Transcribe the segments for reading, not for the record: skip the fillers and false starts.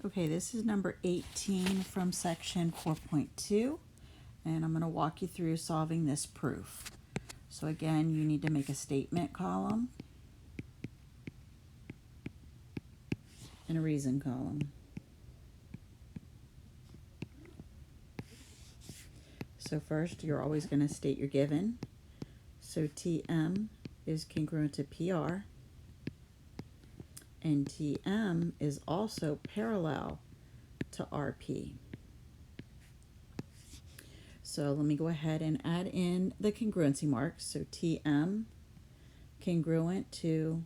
Okay, this is number 18 from section 4.2, and I'm going to walk you through solving this proof. So again, you need to make a statement column and a reason column. So first, you're always going to state your given. So TM is congruent to PR, and TM is also parallel to RP. So let me go ahead and add in the congruency marks. So TM congruent to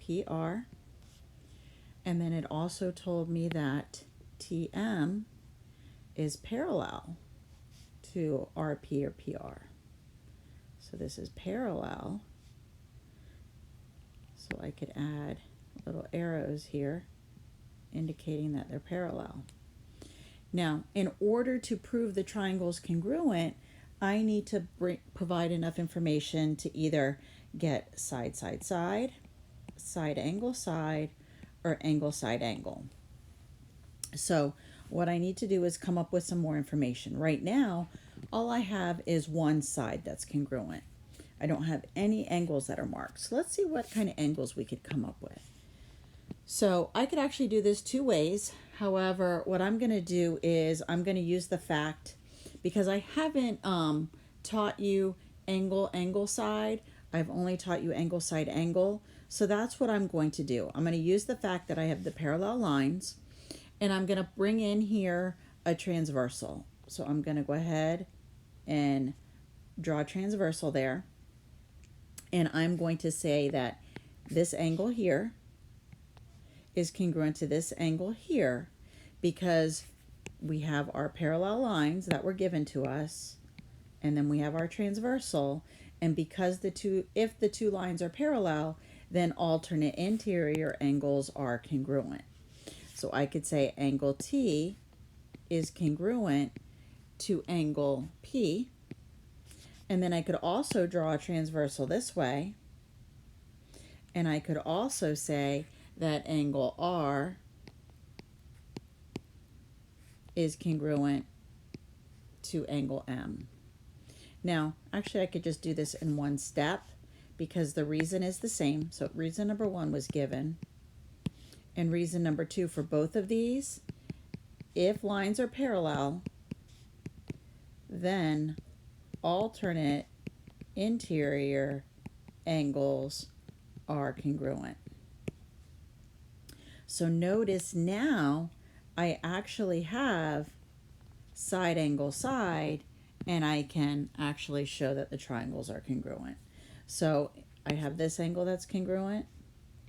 PR, and then it also told me that TM is parallel to RP or PR. So this is parallel. So I could add little arrows here indicating that they're parallel. Now, in order to prove the triangle is congruent, I need to provide enough information to either get side, side, side, side, or angle, side, angle. So what I need to do is come up with some more information. Right now, all I have is one side that's congruent. I don't have any angles that are marked. So let's see what kind of angles we could come up with. So I could actually do this two ways. However, what I'm going to do is I'm going to use the fact, because I haven't taught you angle, side. I've only taught you angle, side, angle. So that's what I'm going to do. I'm going to use the fact that I have the parallel lines, and I'm going to bring in here a transversal. So I'm going to go ahead and draw a transversal there. And I'm going to say that this angle here is congruent to this angle here, because we have our parallel lines that were given to us, and then we have our transversal, and because if the two lines are parallel, then alternate interior angles are congruent. So I could say angle T is congruent to angle P, and then I could also draw a transversal this way, and I could also say that angle R is congruent to angle M. Now, actually I could just do this in one step because the reason is the same. So reason number one was given, and reason number two for both of these, if lines are parallel, then alternate interior angles are congruent. So notice now I actually have side, angle, side, and I can actually show that the triangles are congruent. So I have this angle that's congruent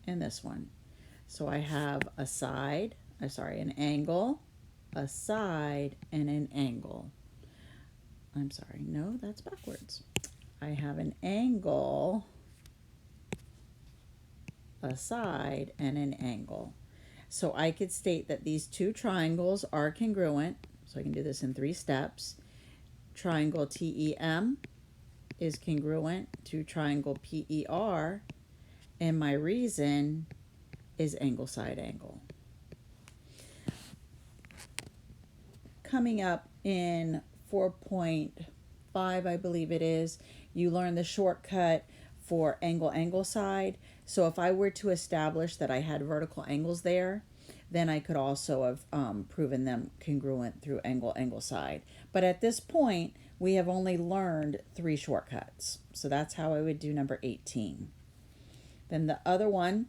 and this one. So I have a side, an angle, a side, and an angle. I'm sorry, no, that's backwards. I have an angle, a side, and an angle. So I could state that these two triangles are congruent. So I can do this in 3 steps. Triangle TEM is congruent to triangle PER, and my reason is angle, side, angle. Coming up in 4.5, I believe it is, you learn the shortcut for angle, side. So if I were to establish that I had vertical angles there, then I could also have proven them congruent through angle, side. But at this point, we have only learned 3 shortcuts. So that's how I would do number 18. Then the other one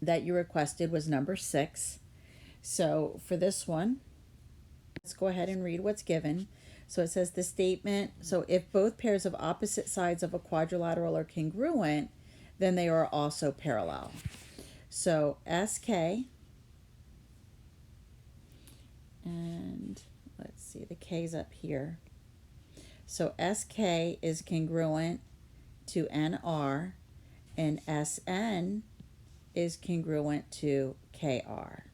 that you requested was number 6. So for this one, let's go ahead and read what's given. So it says the statement, so if both pairs of opposite sides of a quadrilateral are congruent, then they are also parallel. So SK, and let's see, the K's up here. So SK is congruent to NR, and SN is congruent to KR.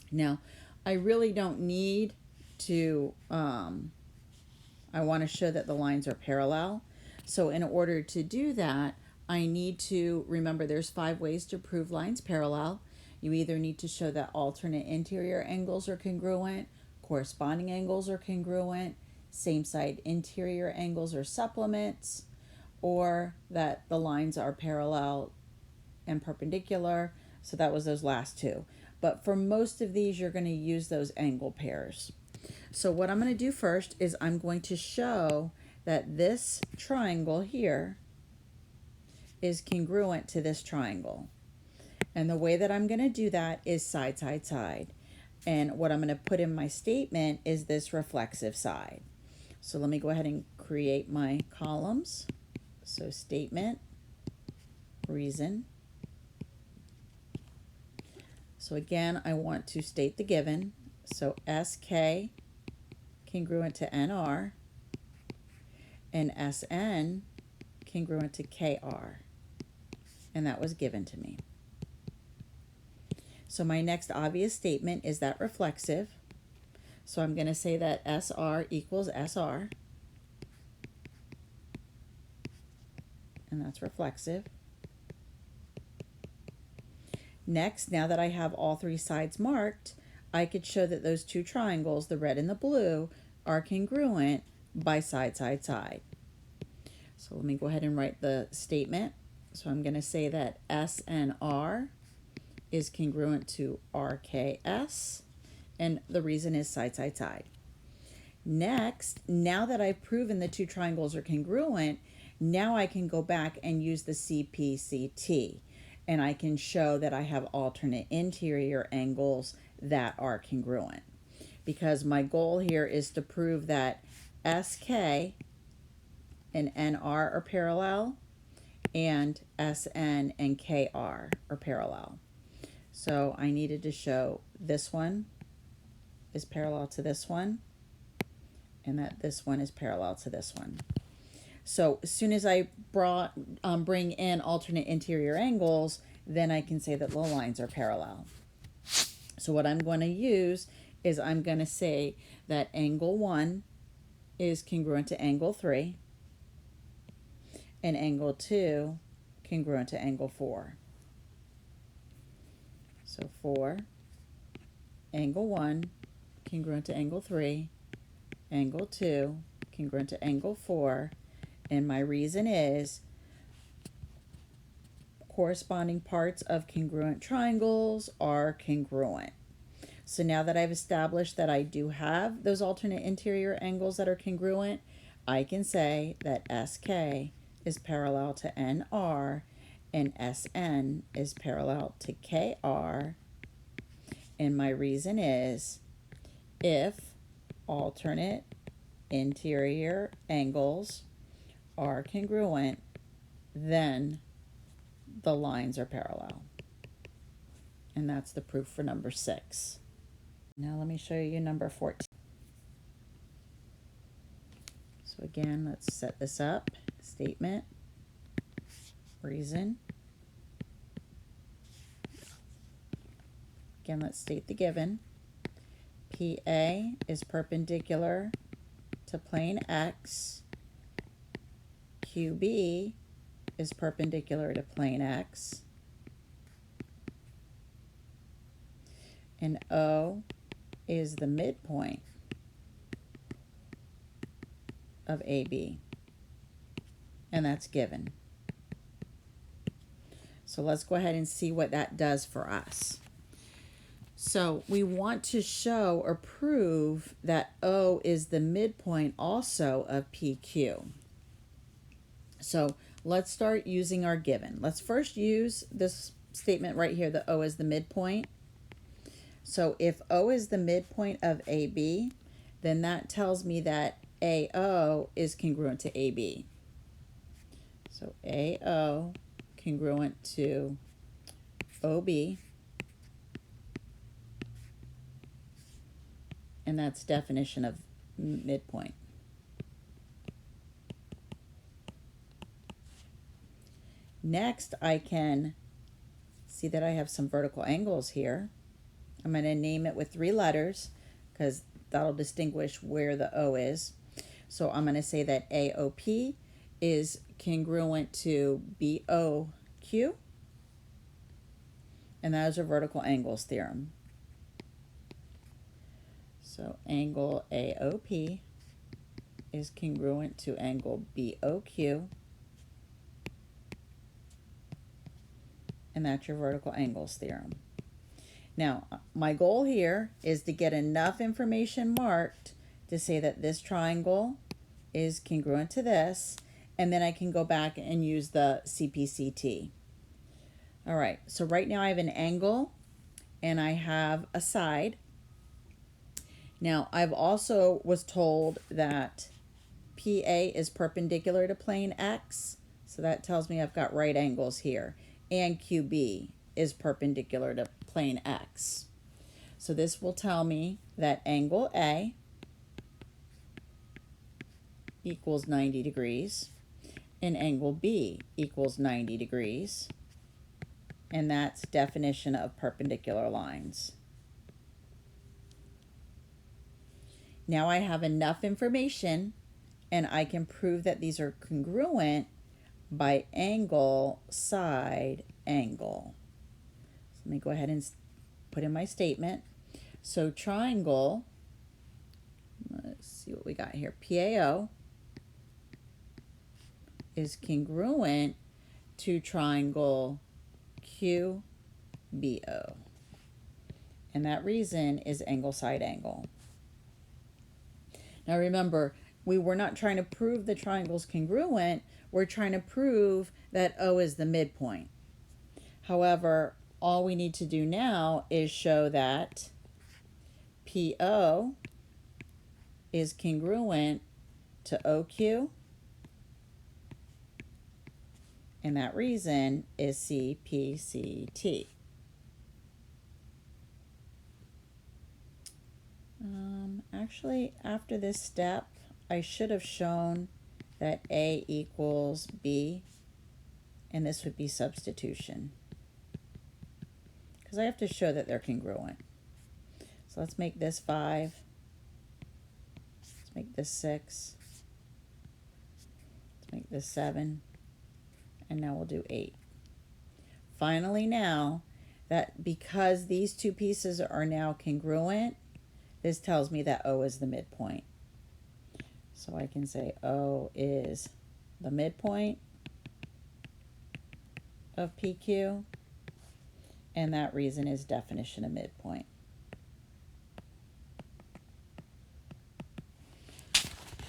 Now, I really don't need to, I want to show that the lines are parallel. So in order to do that, I need to remember there's 5 ways to prove lines parallel. You either need to show that alternate interior angles are congruent, corresponding angles are congruent, same side interior angles are supplements, or that the lines are parallel and perpendicular. So that was those last two. But for most of these, you're going to use those angle pairs. So what I'm going to do first is I'm going to show that this triangle here is congruent to this triangle. And the way that I'm going to do that is side, side, side. And what I'm going to put in my statement is this reflexive side. So let me go ahead and create my columns. So statement, reason. So again, I want to state the given. So SK congruent to NR and SN congruent to KR. And that was given to me. So my next obvious statement is that reflexive. So I'm going to say that SR equals SR. And that's reflexive. Next, now that I have all three sides marked, I could show that those two triangles, the red and the blue, are congruent by side, side, side. So let me go ahead and write the statement. So I'm going to say that SNR is congruent to RKS, and the reason is side, side, side. Next, now that I've proven the two triangles are congruent, now I can go back and use the CPCT, and I can show that I have alternate interior angles that are congruent. Because my goal here is to prove that SK and NR are parallel, and SN and KR are parallel. So I needed to show this one is parallel to this one, and that this one is parallel to this one. So as soon as I bring in alternate interior angles, then I can say that the lines are parallel. So what I'm going to use is I'm going to say that angle 1 is congruent to angle 3, and angle 2 congruent to angle 4. So 4, angle 1 congruent to angle 3, angle 2 congruent to angle 4, and my reason is corresponding parts of congruent triangles are congruent. So now that I've established that I do have those alternate interior angles that are congruent, I can say that SK is parallel to NR and SN is parallel to KR. And my reason is if alternate interior angles are congruent, then the lines are parallel. And that's the proof for number 6. Now let me show you number 14. So again, let's set this up. Statement, reason. Again, let's state the given. PA is perpendicular to plane X. QB is perpendicular to plane X. And O is the midpoint of AB. And that's given. So let's go ahead and see what that does for us. So we want to show or prove that O is the midpoint also of PQ. So let's start using our given. Let's first use this statement right here, that O is the midpoint. So if O is the midpoint of AB, then that tells me that AO is congruent to AB. So AO congruent to OB, and that's definition of midpoint. Next, I can see that I have some vertical angles here. I'm going to name it with 3 letters because that'll distinguish where the O is. So I'm going to say that AOP is congruent to BOQ, And that is a vertical angles theorem. So angle AOP is congruent to angle BOQ, and that's your vertical angles theorem. Now, my goal here is to get enough information marked to say that this triangle is congruent to this, and then I can go back and use the CPCT. All right, so right now I have an angle and I have a side. Now, I've also was told that PA is perpendicular to plane X, so that tells me I've got right angles here, and QB is perpendicular to plane X. So this will tell me that angle A equals 90 degrees and angle B equals 90 degrees, and that's definition of perpendicular lines. Now I have enough information and I can prove that these are congruent by angle, side, angle. So let me go ahead and put in my statement. So triangle, let's see what we got here, PAO is congruent to triangle QBO. And that reason is angle, side, angle. Now remember, we were not trying to prove the triangle's congruent, we're trying to prove that O is the midpoint. However, all we need to do now is show that PO is congruent to OQ, and that reason is CPCT. Actually, after this step, I should have shown that A equals B, and this would be substitution, because I have to show that they're congruent. So let's make this 5. Let's make this 6. Let's make this 7. And now we'll do 8. Finally, now that because these two pieces are now congruent, this tells me that O is the midpoint. So I can say O is the midpoint of PQ, and that reason is definition of midpoint.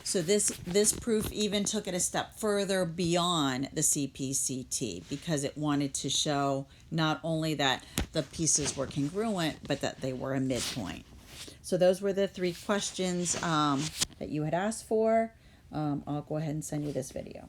So this proof even took it a step further beyond the CPCT, because it wanted to show not only that the pieces were congruent, but that they were a midpoint. So those were the 3 questions that you had asked for. I'll go ahead and send you this video.